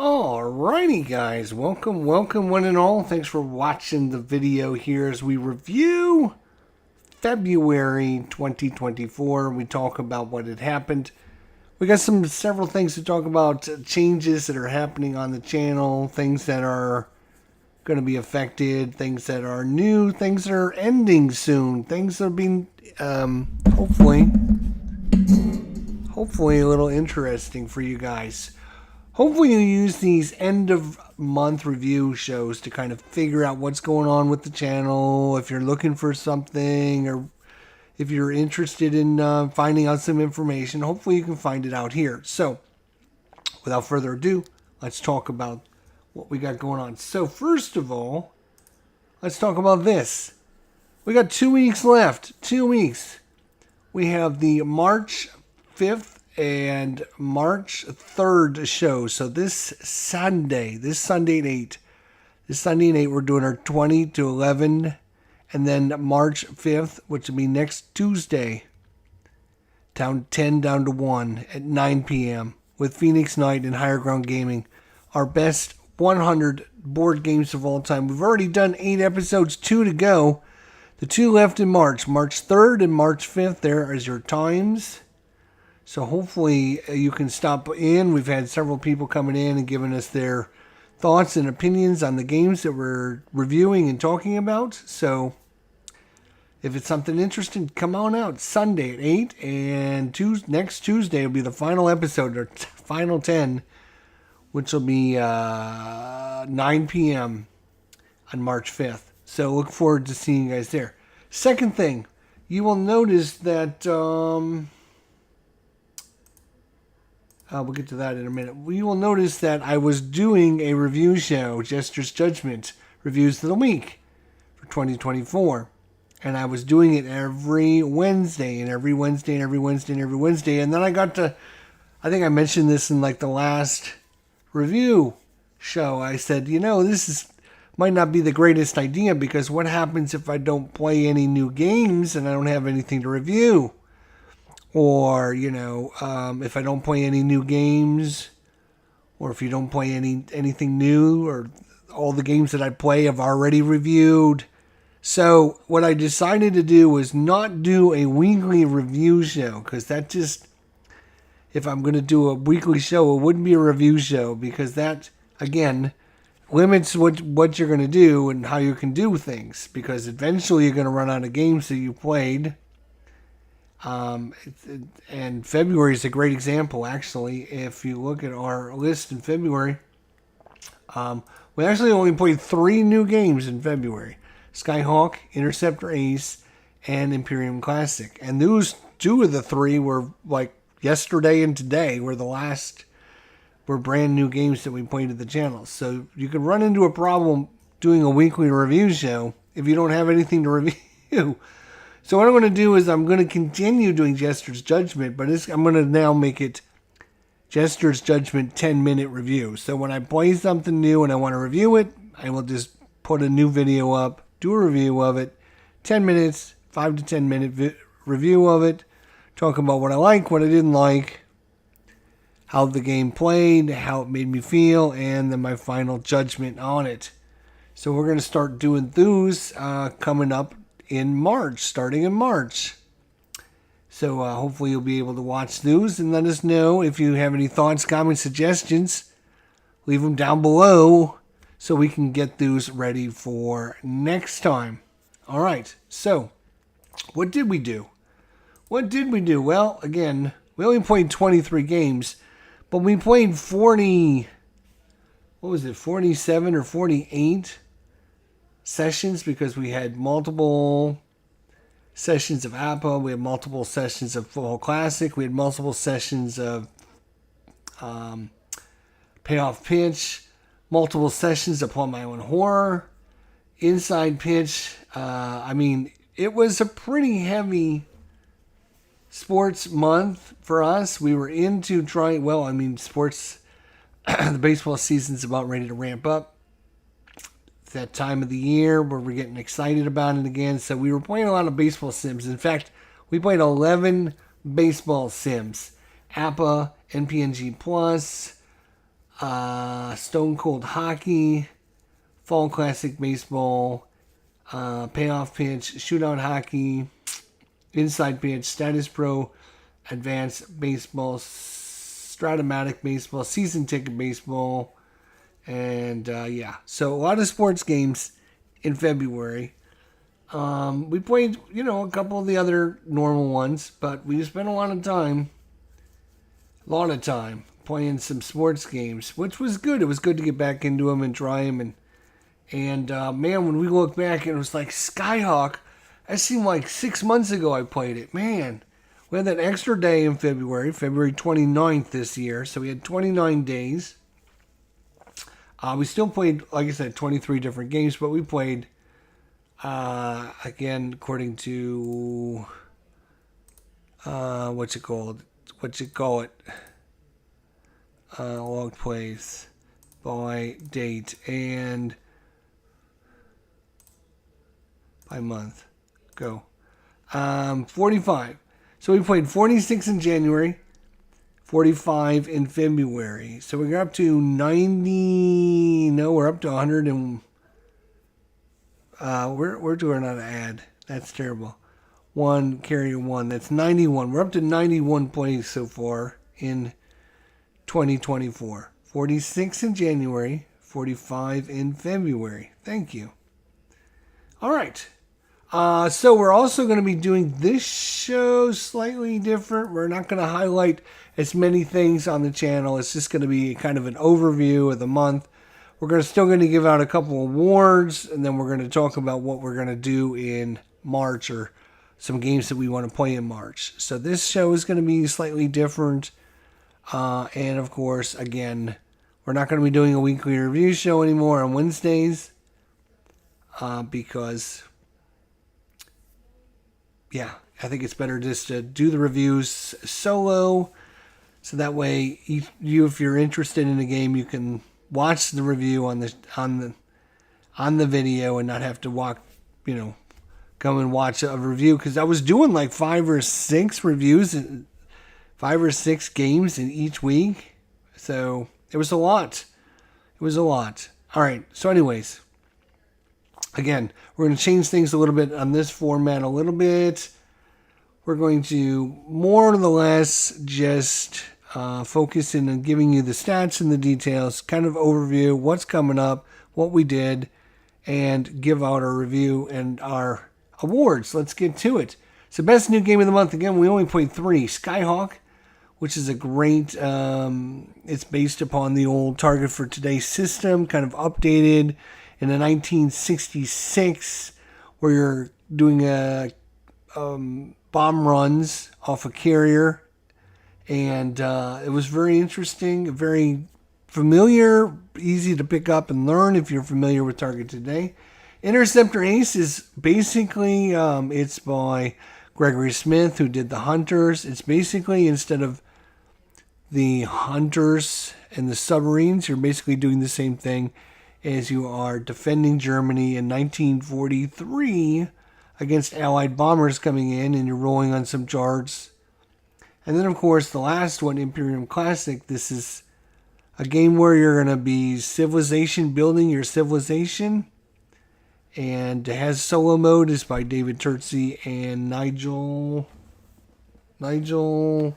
Alrighty guys, welcome one and all. Thanks for watching the video here as we review February 2024. We talk about what had happened. We got several things to talk about, changes that are happening on the channel, things that are going to be affected, things that are new, things that are ending soon, things that are being hopefully a little interesting for you guys. Hopefully you use these end of month review shows to kind of figure out what's going on with the channel, if you're looking for something, or if you're interested in finding out some information. Hopefully you can find it out here. So without further ado, let's talk about what we got going on. So first of all, let's talk about this. We got 2 weeks left. 2 weeks. We have the March 5th and March 3rd show. So this Sunday at 8. This Sunday at 8, we're doing our 20 to 11. And then March 5th, which will be next Tuesday, 10 down to 1 at 9 p.m. with Phoenix Knight and Higher Ground Gaming. Our best 100 board games of all time. We've already done 8 episodes, 2 to go. The 2 left in March. March 3rd and March 5th, there is your times. So hopefully you can stop in. We've had several people coming in and giving us their thoughts and opinions on the games that we're reviewing and talking about. So if it's something interesting, come on out. Sunday at 8 and next Tuesday will be the final episode, or final 10, which will be 9 p.m. on March 5th. So look forward to seeing you guys there. Second thing, you will notice that... we'll get to that in a minute. You will notice that I was doing a review show, Jester's Judgment, Reviews of the Week for 2024. And I was doing it every Wednesday, and every Wednesday, and every Wednesday, and every Wednesday. And then I got to, I think I mentioned this in like the last review show. I said, might not be the greatest idea, because what happens if I don't play any new games and I don't have anything to review? Or, if I don't play any new games, or if you don't play anything new, or all the games that I play I've already reviewed. So what I decided to do was not do a weekly review show, because that just, if I'm going to do a weekly show, it wouldn't be a review show, because that, again, limits what you're going to do and how you can do things, because eventually you're going to run out of games that you played. And February is a great example, actually. If you look at our list in February, we actually only played 3 new games in February: Skyhawk, Interceptor Ace, and Imperium Classic. And those 2 of the 3 were like yesterday and today were brand new games that we played at the channel. So you could run into a problem doing a weekly review show if you don't have anything to review. So what I'm going to do is I'm going to continue doing Jester's Judgment, but I'm going to now make it Jester's Judgment 10-minute review. So when I play something new and I want to review it, I will just put a new video up, do a review of it, 10 minutes, 5 to 10 minute review of it, talk about what I like, what I didn't like, how the game played, how it made me feel, and then my final judgment on it. So we're going to start doing those coming up in March, starting in March. So hopefully you'll be able to watch those and let us know if you have any thoughts, comments, suggestions. Leave them down below so we can get those ready for next time. All right, so what did we do? Well, again, we only played 23 games, but we played 47 or 48 sessions, because we had multiple sessions of APA, we had multiple sessions of Full Classic, we had multiple sessions of Payoff Pitch, multiple sessions of Plum Island Horror, Inside Pitch. It was a pretty heavy sports month for us. We were into sports, the baseball season's about ready to ramp up. That time of the year where we're getting excited about it again. So we were playing a lot of baseball sims. In fact, we played 11 baseball sims. APA, NPNG Plus, Stone Cold Hockey, Fall Classic Baseball, Payoff Pitch, Shootout Hockey, Inside Pitch, Status Pro, Advanced Baseball, Stratomatic Baseball, Season Ticket Baseball, and yeah. So a lot of sports games in February. We played, a couple of the other normal ones, but we spent a lot of time playing some sports games, which was good. It was good to get back into them and try them. And man, when we look back, it was like Skyhawk. That seemed like 6 months ago I played it. Man, we had that extra day in February 29th this year. So we had 29 days. We still played, like I said, 23 different games, but we played, again, according to, what's it call it? Log plays by date and by month. Go. 45. So we played 46 in January, 45 in February. So we got up to 90. No, we're up to 100 and we're doing an ad. That's terrible. One carrier one. That's 91. We're up to 91 plays so far in 2024. 46 in January, 45 in February. Thank you. All right. So we're also going to be doing this show slightly different. We're not going to highlight as many things on the channel. It's just going to be kind of an overview of the month. We're still going to give out a couple awards, and then we're going to talk about what we're going to do in March or some games that we want to play in March. So this show is going to be slightly different. And of course, again, we're not going to be doing a weekly review show anymore on Wednesdays. Because, yeah, I think it's better just to do the reviews solo. So that way, you if you're interested in a game, you can watch the review on the video and not have to come and watch a review. Because I was doing like 5 or 6 reviews, 5 or 6 games in each week. So it was a lot. All right. So anyways, again, we're going to change things a little bit on this format a little bit. We're going to more or less just focus in on giving you the stats and the details, kind of overview, what's coming up, what we did, and give out our review and our awards. Let's get to it. So best new game of the month. Again, we only played 3. Skyhawk, which is a great, it's based upon the old Target for Today system, kind of updated in the 1966, where you're doing bomb runs off a carrier. And it was very interesting, very familiar, easy to pick up and learn if you're familiar with Target Today. Interceptor Ace is basically, it's by Gregory Smith, who did The Hunters. It's basically, instead of the Hunters and the submarines, you're basically doing the same thing as you are defending Germany in 1943 against Allied bombers coming in, and you're rolling on some charts. And then, of course, the last one, Imperium Classic. This is a game where you're going to be building your civilization. And it has solo mode. It's by David Turczi and Nigel Beckel.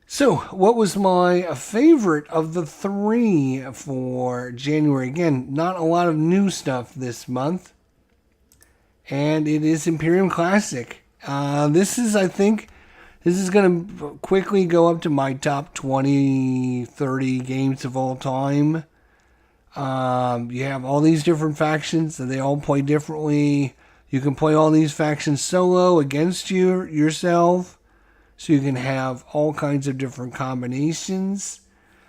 So, what was my favorite of the 3 for January? Again, not a lot of new stuff this month. And it is Imperium Classic. This is going to quickly go up to my top 20, 30 games of all time. You have all these different factions, and they all play differently. You can play all these factions solo against yourself. So you can have all kinds of different combinations.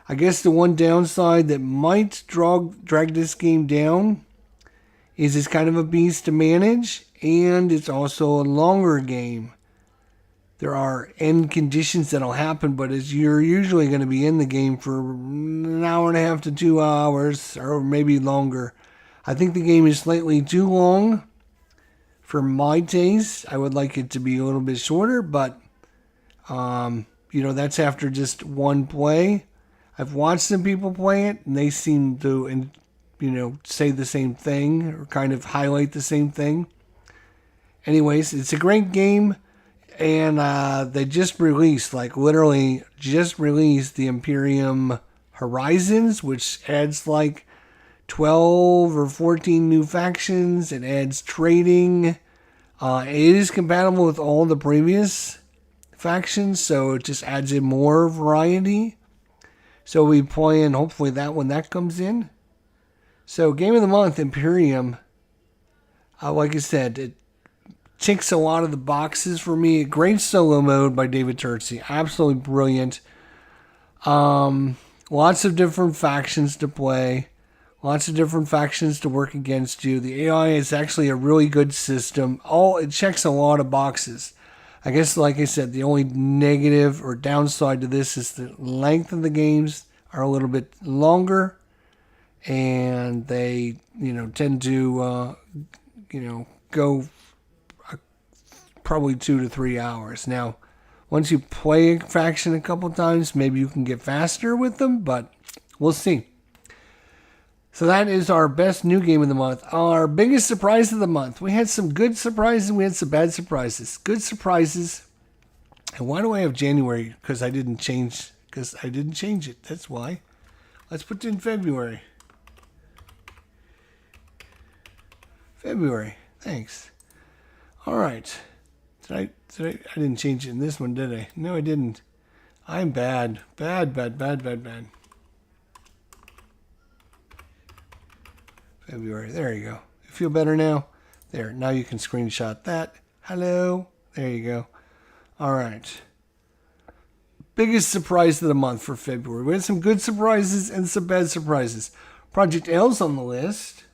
I guess the one downside that might drag this game down is it's kind of a beast to manage, and it's also a longer game. There are end conditions that'll happen, but you're usually going to be in the game for an hour and a half to 2 hours, or maybe longer. I think the game is slightly too long For my taste, I would like it to be a little bit shorter, but that's after just one play. I've watched some people play it, and they seem to, say the same thing or kind of highlight the same thing. Anyways, it's a great game, and they just released, literally just released the Imperium Horizons, which adds 12 or 14 new factions. It adds trading. It is compatible with all the previous factions, so it just adds in more variety. So we'll be playing, hopefully, that when that comes in. So, Game of the Month, Imperium. Like I said, it ticks a lot of the boxes for me. Great solo mode by David Turczi. Absolutely brilliant. Lots of different factions to play. Lots of different factions to work against you. The AI is actually a really good system. It checks a lot of boxes. I guess, like I said, the only negative or downside to this is the length of the games are a little bit longer, and they, tend to, go probably 2 to 3 hours. Now, once you play a faction a couple times, maybe you can get faster with them, but we'll see. So that is our best new game of the month. Our biggest surprise of the month. We had some good surprises and we had some bad surprises. Good surprises. And why do I have January? Because I didn't change it. That's why. Let's put it in February. February. Thanks. All right. I didn't change it in this one, did I? No, I didn't. I'm bad. Bad. February. There you go. You feel better now? There. Now you can screenshot that. Hello. There you go. All right. Biggest surprise of the month for February. We had some good surprises and some bad surprises. Project L's on the list.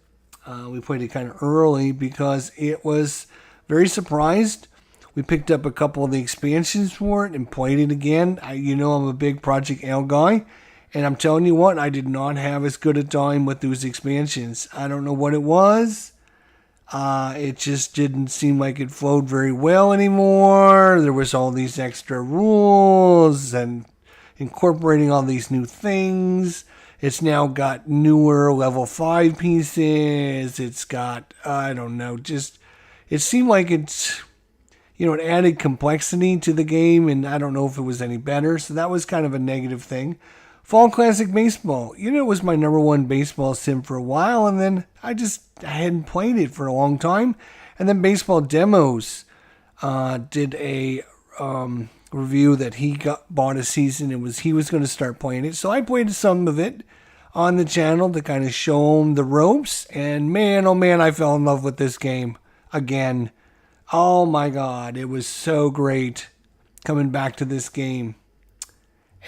We played it kind of early because it was very surprised. We picked up a couple of the expansions for it and played it again. I'm a big Project L guy. And I'm telling you what, I did not have as good a time with those expansions. I don't know what it was. It just didn't seem like it flowed very well anymore. There was all these extra rules and incorporating all these new things. It's now got newer level 5 pieces. It's got, it seemed like it added complexity to the game, and I don't know if it was any better. So that was kind of a negative thing. Fall Classic Baseball. It was my number one baseball sim for a while, and then I hadn't played it for a long time. And then Baseball Demos did a review that he bought a season and he was going to start playing it. So I played some of it on the channel to kind of show him the ropes. And man, oh man, I fell in love with this game again. Oh my God, it was so great coming back to this game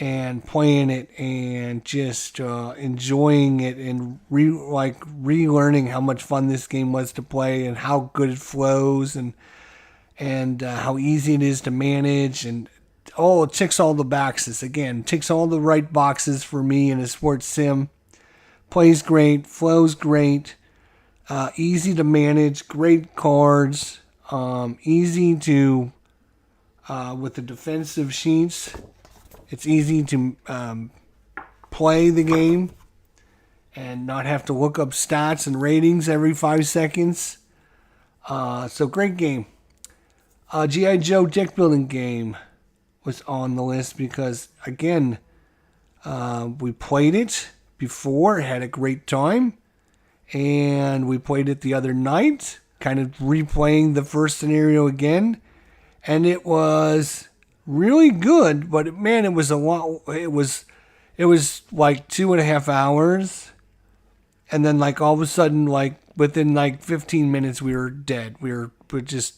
and playing it and just enjoying it and relearning how much fun this game was to play and how good it flows and how easy it is to manage. And it ticks all the boxes. Again, ticks all the right boxes for me in a sports sim. Plays great, flows great, easy to manage, great cards, easy to, with the defensive sheets, it's easy to play the game and not have to look up stats and ratings every 5 seconds. So great game. G.I. Joe deck building game was on the list because, again, we played it before, had a great time, and we played it the other night, kind of replaying the first scenario again, and it was really good, but man, it was a lot. It was like 2.5 hours, and then all of a sudden, within 15 minutes, we were dead. We're just.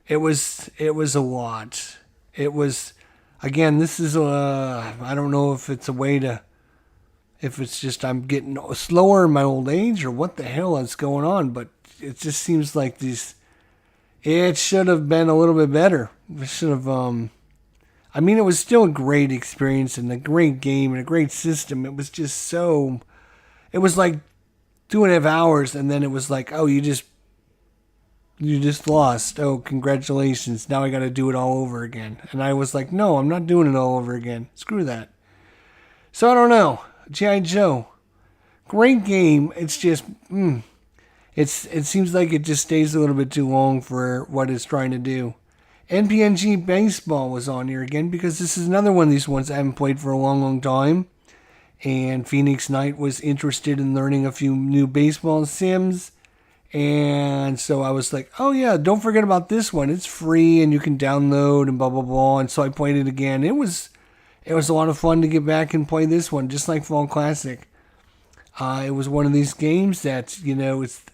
It was a lot. It was, again, this is I don't know if it's a way to, if it's just I'm getting slower in my old age or what the hell is going on, but it just seems like it should have been a little bit better. It should have, it was still a great experience and a great game and a great system. It was just it was like 2.5 hours, and then it was like, oh, you just you just lost. Oh, congratulations. Now I got to do it all over again. And I was like, no, I'm not doing it all over again. Screw that. So I don't know. G.I. Joe. Great game. It's just, it seems like it just stays a little bit too long for what it's trying to do. NPNG Baseball was on here again because this is another one of these ones I haven't played for a long, long time. And Phoenix Knight was interested in learning a few new baseball sims. And so I was like, oh yeah, don't forget about this one. It's free and you can download and blah, blah, blah. And so I played it again. It was a lot of fun to get back and play this one, just like Fall Classic. It was one of these games that,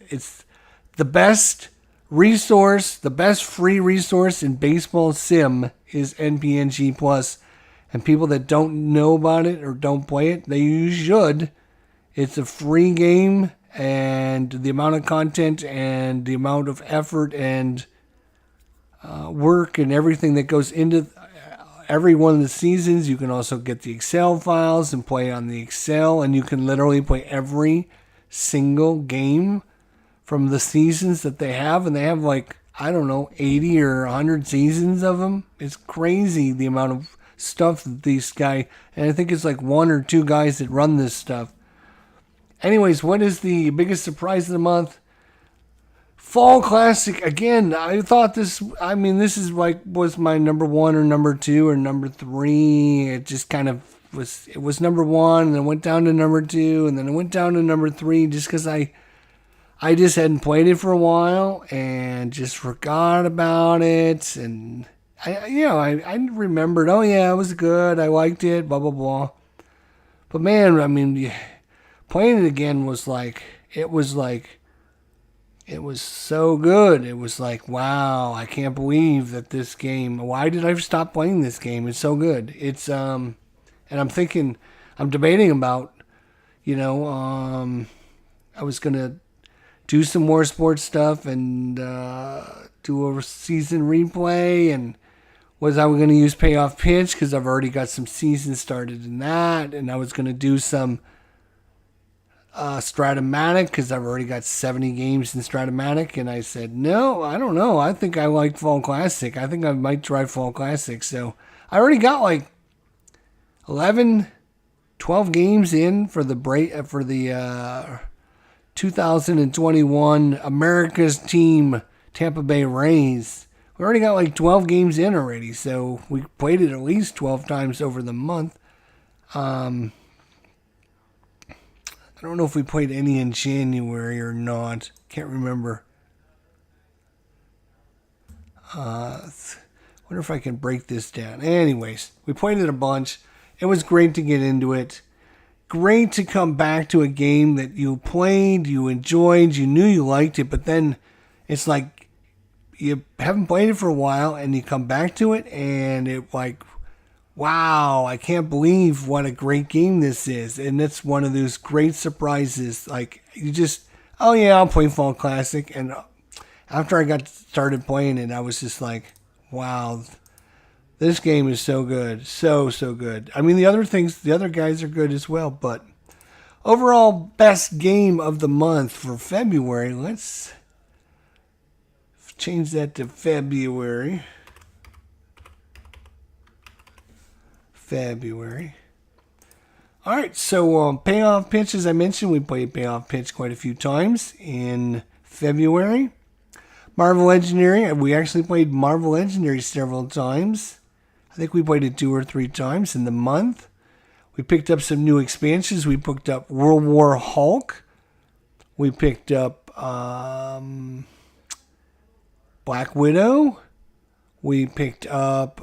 it's the best resource, the best free resource in baseball sim is NPNG Plus. And people that don't know about it or don't play it, you should. It's a free game, and the amount of content and the amount of effort and work and everything that goes into every one of the seasons. You can also get the Excel files and play on the Excel, and you can literally play every single game from the seasons that they have, and they have 80 or 100 seasons of them. It's crazy the amount of stuff that these guys, and I think it's like one or two guys that run this stuff. Anyways, what is the biggest surprise of the month? Fall Classic. Again, I thought this is was my number one or number two or number three. It just kind of was number one, and then went down to number two, and then it went down to number three just because I just hadn't played it for a while and just forgot about it. And I remembered, oh yeah, it was good. I liked it, blah, blah, blah. But man, playing it again was it was so good. It was like, wow, I can't believe that this game, why did I stop playing this game? It's so good. It's, and I'm debating about, I was going to do some more sports stuff and do a season replay, and was I going to use Payoff Pitch because I've already got some seasons started in that, and I was going to do some Stratomatic because I've already got 70 games in Stratomatic, and I said, no, I don't know. I think I like Fall Classic. I think I might try Fall Classic. So I already got 11, 12 games in for the 2021 America's Team Tampa Bay Rays. We already got 12 games in already, so we played it at least 12 times over the month. I don't know if we played any in January or not. Can't remember. Wonder if I can break this down. Anyways, we played it a bunch. It was great to get into it. Great to come back to a game that you played, you enjoyed, you knew you liked it, but then it's like you haven't played it for a while and you come back to it and wow, I can't believe what a great game this is. And it's one of those great surprises. Oh yeah, I'll play Fall Classic. And after I got started playing it, I was just like, wow, this game is so good. So good. The other guys are good as well, but overall best game of the month for February. Let's change that to February. All right, so Payoff Pitch, as I mentioned, we played Payoff Pitch quite a few times in February. Marvel Legendary, we actually played Marvel Legendary several times. I think we played it 2 or 3 times in the month. We picked up some new expansions. We picked up World War Hulk. We picked up Black Widow. We picked up,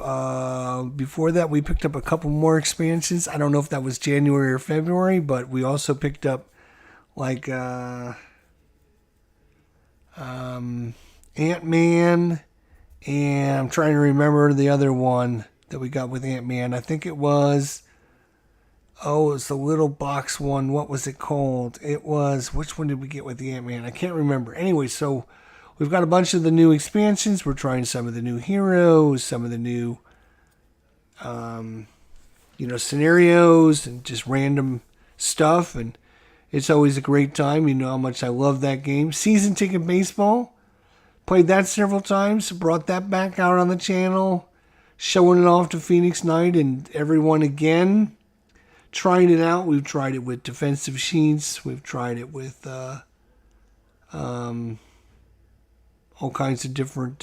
before that, we picked up a couple more expansions. I don't know if that was January or February, but we also picked up, Ant-Man, and I'm trying to remember the other one that we got with Ant-Man. I think it was the little box one. What was it called? Which one did we get with the Ant-Man? I can't remember. Anyway, so we've got a bunch of the new expansions. We're trying some of the new heroes, some of the new, scenarios and just random stuff. And it's always a great time. You know how much I love that game. Season Ticket Baseball. Played that several times, brought that back out on the channel, showing it off to Phoenix Knight and everyone again. Trying it out. We've tried it with defensive sheets. We've tried it with all kinds of different...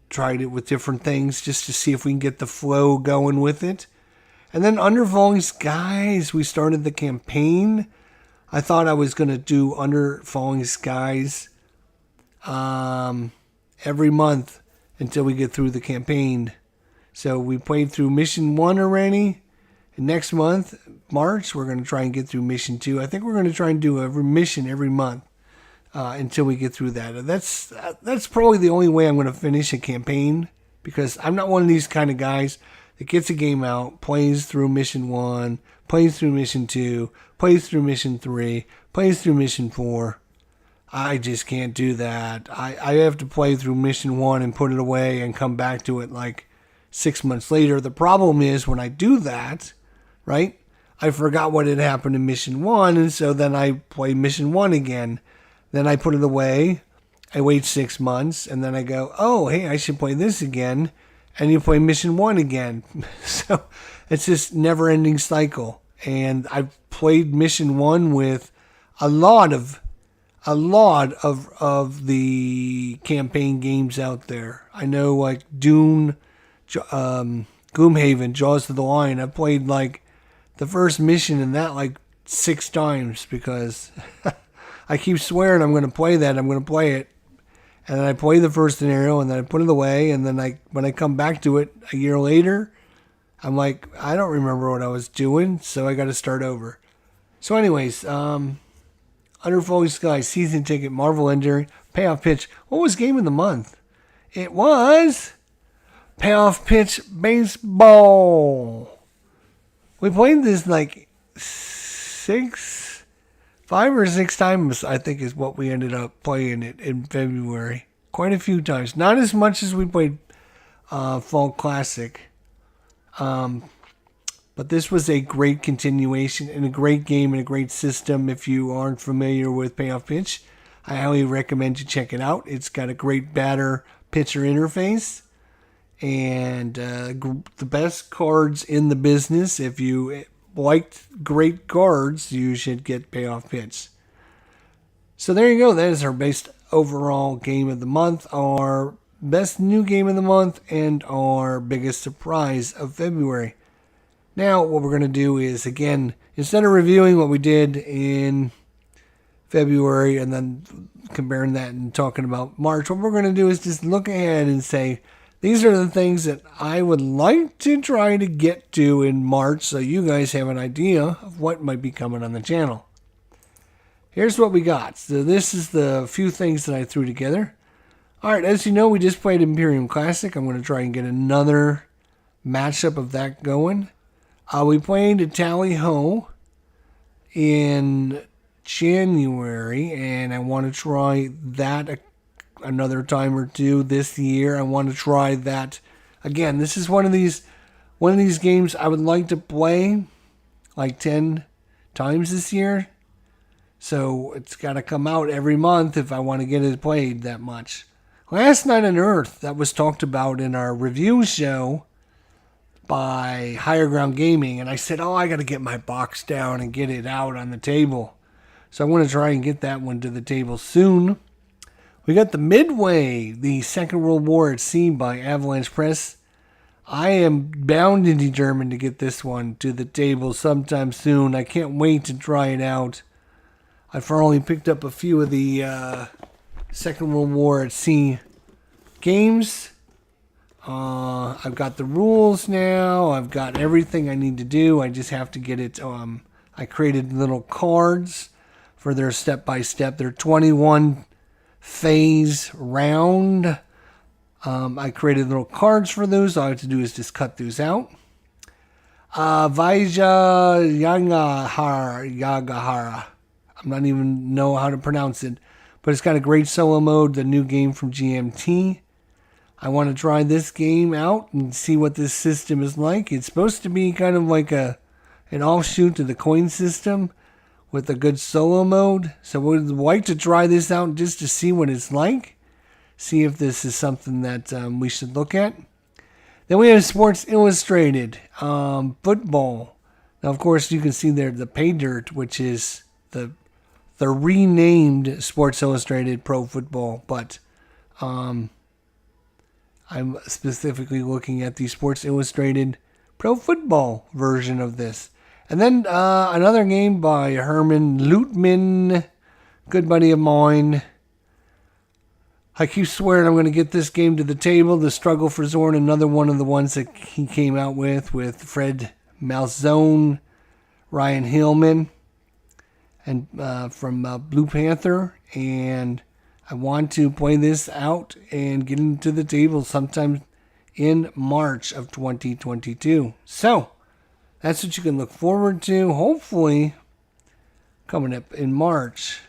tried it with different things just to see if we can get the flow going with it. And then Under Falling Skies, we started the campaign. I thought I was going to do Under Falling Skies every month until we get through the campaign. So we played through Mission 1 already. And next month, March, we're going to try and get through Mission 2. I think we're going to try and do every mission every month until we get through that. And that's probably the only way I'm going to finish a campaign, because I'm not one of these kind of guys that gets a game out, plays through Mission 1, plays through Mission 2, plays through Mission 3, plays through Mission 4. I just can't do that. I have to play through Mission 1 and put it away and come back to it like 6 months later. The problem is when I do that, right, I forgot what had happened in Mission 1, and so then I play Mission 1 again. Then I put it away. I wait 6 months, and then I go, oh, hey, I should play this again. And you play Mission 1 again. So it's this never-ending cycle. And I've played Mission 1 with a lot of the campaign games out there. I know, like Dune, Gloomhaven, Jaws of the Lion. I've played like the first mission in that like 6 times because I keep swearing I'm going to play that. I'm going to play it. And then I play the first scenario, and then I put it away, and then when I come back to it a year later, I'm like, I don't remember what I was doing, so I got to start over. So anyways, Under Falling Skies, season ticket, Marvel Ender, payoff pitch. What was game of the month? It was payoff pitch baseball. We played this like 5 or 6 times, I think, is what we ended up playing it in February. Quite a few times. Not as much as we played Fall Classic. But this was a great continuation and a great game and a great system. If you aren't familiar with Payoff Pitch, I highly recommend you check it out. It's got a great batter-pitcher interface. And the best cards in the business. If you liked great cards, you should get Payoff Pitch. So there you go. That is our best overall game of the month, our best new game of the month, and our biggest surprise of February. Now, what we're going to do is, again, instead of reviewing what we did in February and then comparing that and talking about March, what we're going to do is just look ahead and say, these are the things that I would like to try to get to in March so you guys have an idea of what might be coming on the channel. Here's what we got. So this is the few things that I threw together. Alright, as you know, we just played Imperium Classic. I'm going to try and get another matchup of that going. We played Tally Ho in January, and I want to try that another time or two this year. I want to try that again. This is one of these games I would like to play like 10 times this year. So it's got to come out every month if I want to get it played that much. Last Night on Earth, that was talked about in our review show by Higher Ground Gaming, and I said, I got to get my box down and get it out on the table. So I want to try and get that one to the table soon. We got the Midway, the Second World War at Sea by Avalanche Press. I am bound and determined to get this one to the table sometime soon. I can't wait to try it out. I've only picked up a few of the Second World War at Sea games. I've got the rules now. I've got everything I need to do. I just have to get it. I created little cards for their step-by-step. They're 21 phase round. I created little cards for those. All I have to do is just cut those out. Vaija Yagahara. I'm not even know how to pronounce it, but it's got a great solo mode, the new game from GMT. I want to try this game out and see what this system is like. It's supposed to be kind of like an offshoot to the coin system, with a good solo mode. So we'd like to try this out just to see what it's like. See if this is something that we should look at. Then we have Sports Illustrated football. Now, of course, you can see there the Pay Dirt, which is the renamed Sports Illustrated Pro Football. But I'm specifically looking at the Sports Illustrated Pro Football version of this. And then another game by Herman Lutman, good buddy of mine. I keep swearing I'm going to get this game to the table. The Struggle for Zorn, another one of the ones that he came out with Fred Malzone, Ryan Hillman, and from Blue Panther. And I want to play this out and get into the table sometime in March of 2022. So, that's what you can look forward to, hopefully, coming up in March.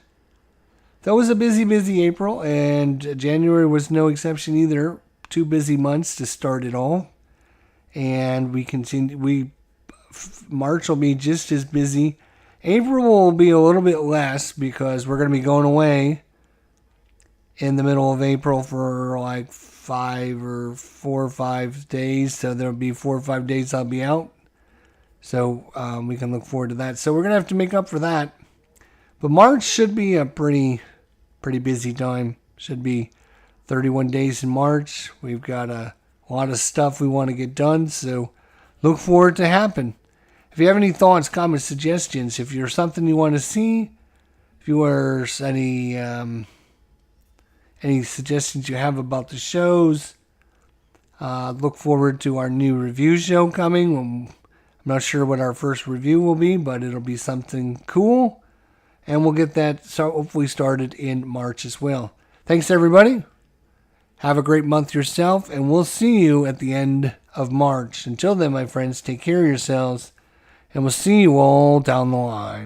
That was a busy April, and January was no exception either. 2 busy months to start it all. And we continue. March will be just as busy. April will be a little bit less because we're going to be going away in the middle of April for like 4 or 5 days. So there'll be 4 or 5 days I'll be out. So we can look forward to that. So we're going to have to make up for that. But March should be a pretty busy time. Should be 31 days in March. We've got a lot of stuff we want to get done. So look forward to happen. If you have any thoughts, comments, suggestions, if you're something you want to see, if you are any suggestions you have about the shows, look forward to our new review show coming. I'm not sure what our first review will be, but it'll be something cool. And we'll get that hopefully started in March as well. Thanks, everybody. Have a great month yourself, and we'll see you at the end of March. Until then, my friends, take care of yourselves, and we'll see you all down the line.